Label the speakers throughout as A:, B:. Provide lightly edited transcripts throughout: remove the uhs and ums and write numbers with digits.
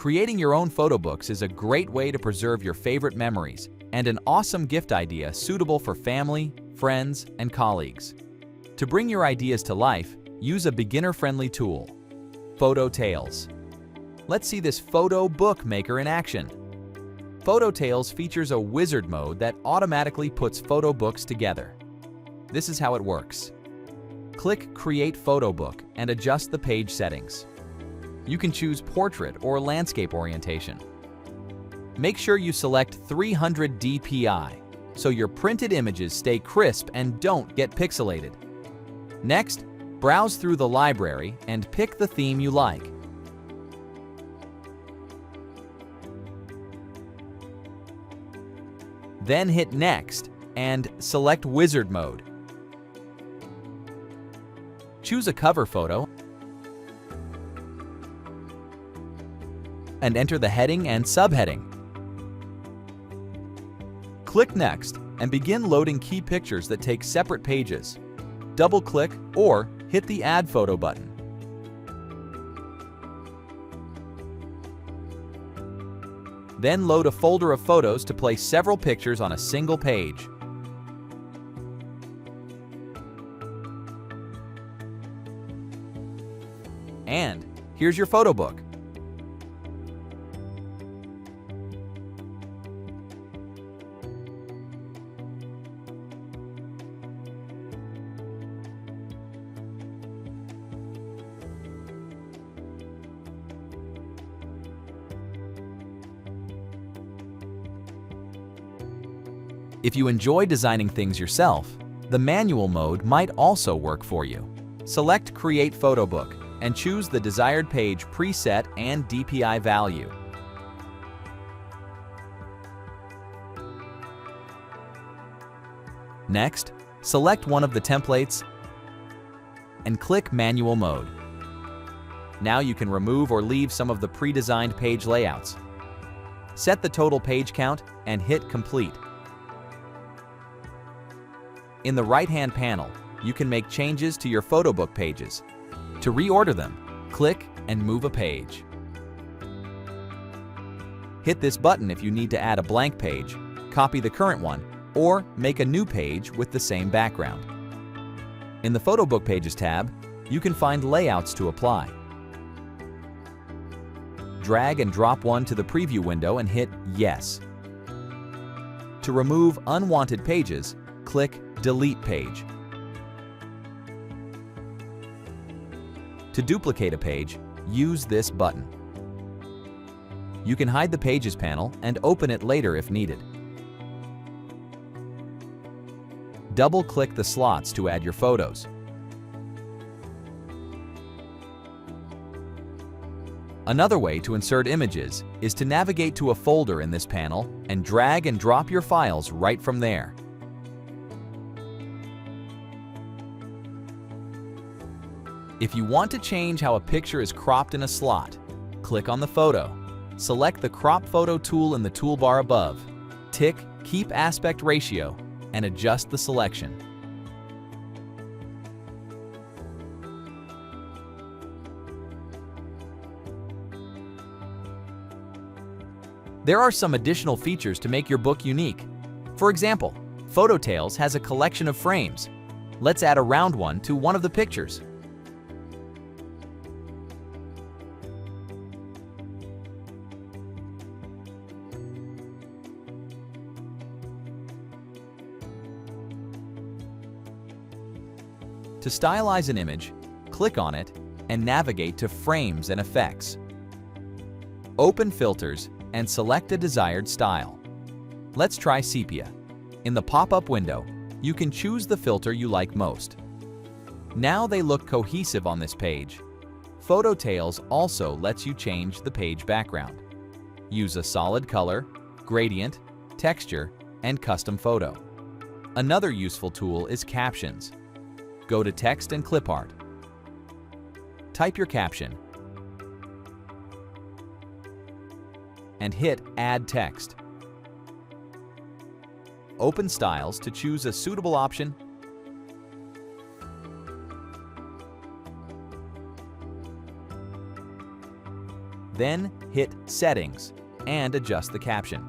A: Creating your own photo books is a great way to preserve your favorite memories and an awesome gift idea suitable for family, friends, and colleagues. To bring your ideas to life, use a beginner-friendly tool, PhotoTales. Let's see this photo book maker in action. PhotoTales features a wizard mode that automatically puts photo books together. This is how it works. Click Create Photo Book and adjust the page settings. You can choose portrait or landscape orientation. Make sure you select 300 dpi so your printed images stay crisp and don't get pixelated. Next, browse through the library and pick the theme you like. Then hit Next and select Wizard Mode. Choose a cover photo and enter the heading and subheading. Click Next and begin loading key pictures that take separate pages. Double-click or hit the Add Photo button. Then load a folder of photos to place several pictures on a single page. And here's your photo book. If you enjoy designing things yourself, the manual mode might also work for you. Select Create Photo Book and choose the desired page preset and DPI value. Next, select one of the templates and click Manual Mode. Now you can remove or leave some of the pre-designed page layouts. Set the total page count and hit Complete. In the right-hand panel, you can make changes to your photo book pages. To reorder them, click and move a page. Hit this button if you need to add a blank page, copy the current one, or make a new page with the same background. In the Photo Book Pages tab, you can find layouts to apply. Drag and drop one to the preview window and hit Yes. To remove unwanted pages, click Delete Page. To duplicate a page, use this button. You can hide the Pages panel and open it later if needed. Double-click the slots to add your photos. Another way to insert images is to navigate to a folder in this panel and drag and drop your files right from there. If you want to change how a picture is cropped in a slot, click on the photo. Select the Crop Photo tool in the toolbar above. Tick Keep Aspect Ratio and adjust the selection. There are some additional features to make your book unique. For example, PhotoTales has a collection of frames. Let's add a round one to one of the pictures. To stylize an image, click on it and navigate to Frames and Effects. Open Filters and select a desired style. Let's try Sepia. In the pop-up window, you can choose the filter you like most. Now they look cohesive on this page. PhotoTales also lets you change the page background. Use a solid color, gradient, texture, and custom photo. Another useful tool is Captions. Go to Text and Clip Art. Type your caption and hit Add Text. Open Styles to choose a suitable option Then hit Settings and adjust the caption.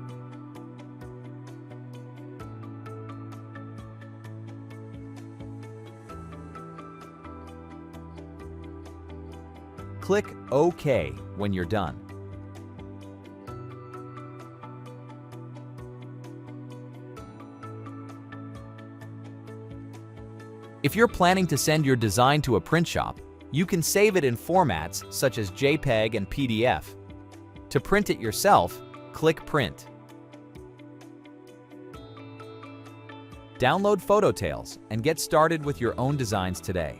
A: Click OK when you're done. If you're planning to send your design to a print shop, you can save it in formats such as JPEG and PDF. To print it yourself, click Print. Download PhotoTales and get started with your own designs today.